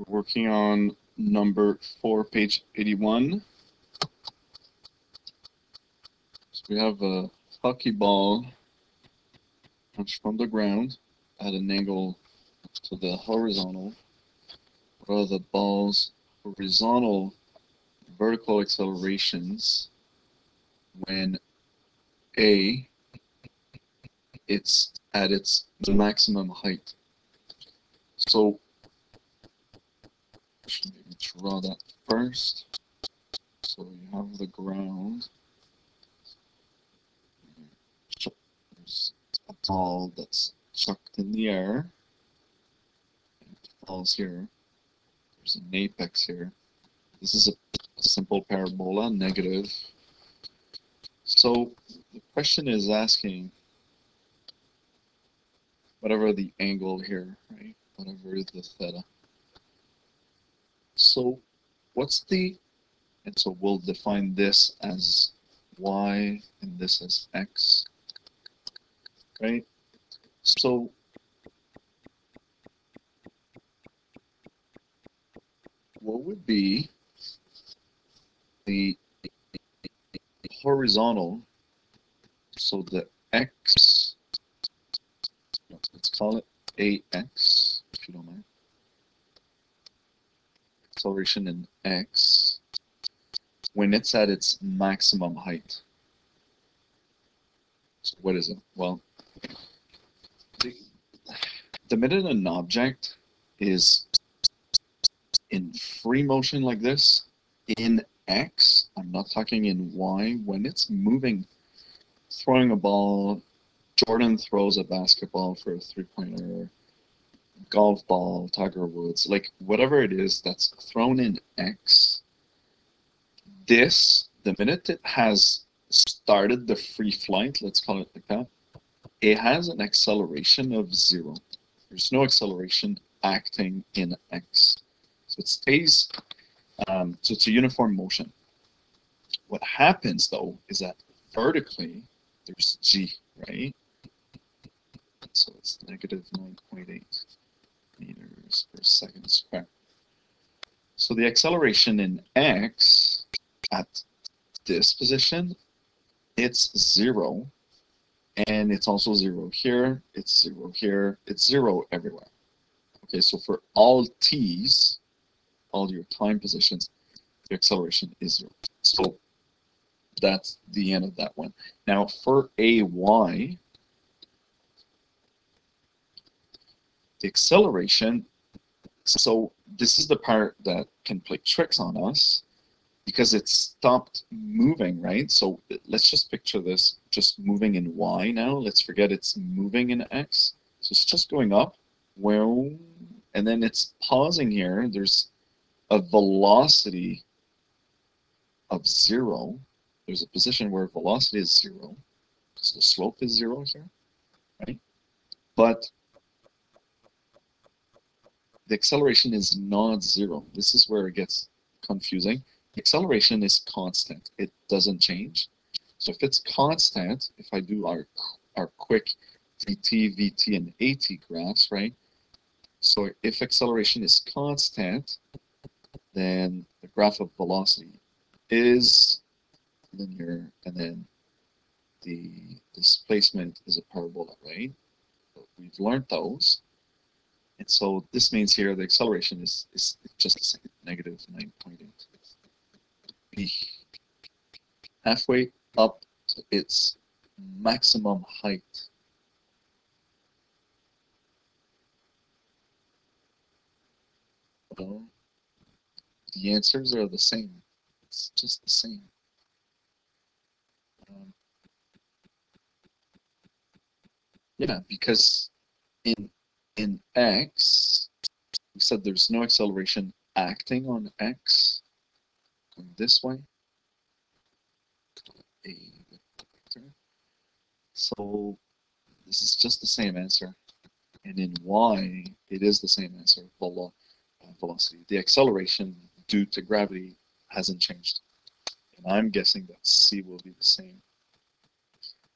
We're working on number 4, page 81. So we have a hockey ball punched from the ground at an angle to the horizontal. What are the ball's horizontal vertical accelerations when A, it's at its maximum height? So I should maybe draw that first. So you have the ground. There's a ball that's chucked in the air. It falls here. There's an apex here. This is a simple parabola, negative. So the question is asking, whatever the angle here, right? Whatever is the theta. So what's the, and so we'll define this as y and this as x, right? So what would be the horizontal, so the x, let's call it ax, if you don't mind, acceleration in x, when it's at its maximum height. So what is it? Well, the minute an object is in free motion like this, in x, I'm not talking in y, when it's moving, throwing a ball, Jordan throws a basketball for a three-pointer, golf ball, Tiger Woods, like whatever it is that's thrown in x, this, the minute it has started the free flight, let's call it like that, it has an acceleration of 0. There's no acceleration acting in x. So it stays, so it's a uniform motion. What happens though is that vertically there's g, right? So it's negative 9.8 meters per second squared. So the acceleration in x at this position, it's 0. And it's also 0 here, it's 0 here, it's 0 everywhere. Okay, so for all t's, all your time positions, the acceleration is 0. So that's the end of that one. Now for ay, the acceleration, so this is the part that can play tricks on us because it stopped moving, right? So let's just picture this just moving in y now. Let's forget it's moving in x. So it's just going up, well, and then it's pausing here. There's a velocity of 0. There's a position where velocity is 0. So the slope is 0 here, right? But the acceleration is not 0. This is where it gets confusing. Acceleration is constant. It doesn't change. So if it's constant, if I do our quick dt, vt, and at graphs, right? So if acceleration is constant, then the graph of velocity is linear, and then the displacement is a parabola, right? So we've learned those. And so this means here the acceleration is just the same, negative 9.8. B. Halfway up to its maximum height. Well, the answers are the same. It's just the same. Yeah, because in x, we said there's no acceleration acting on x going this way. So this is just the same answer. And in y, it is the same answer, velocity. The acceleration due to gravity hasn't changed. And I'm guessing that C will be the same.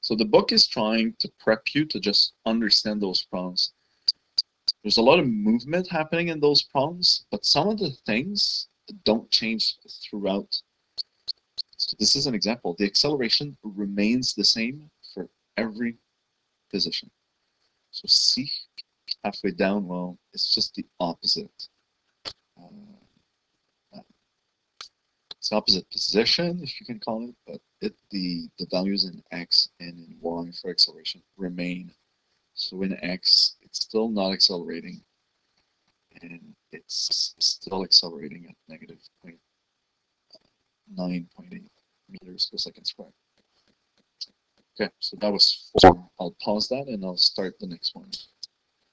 So the book is trying to prep you to just understand those problems. There's a lot of movement happening in those problems, but some of the things don't change throughout. So this is an example. The acceleration remains the same for every position. So C halfway down, well, it's just the opposite. It's opposite position, if you can call it, but the values in X and in Y for acceleration remain. So in X, it's still not accelerating, and it's still accelerating at negative 9.8 meters per second squared. Okay, so that was 4. I'll pause that and I'll start the next one.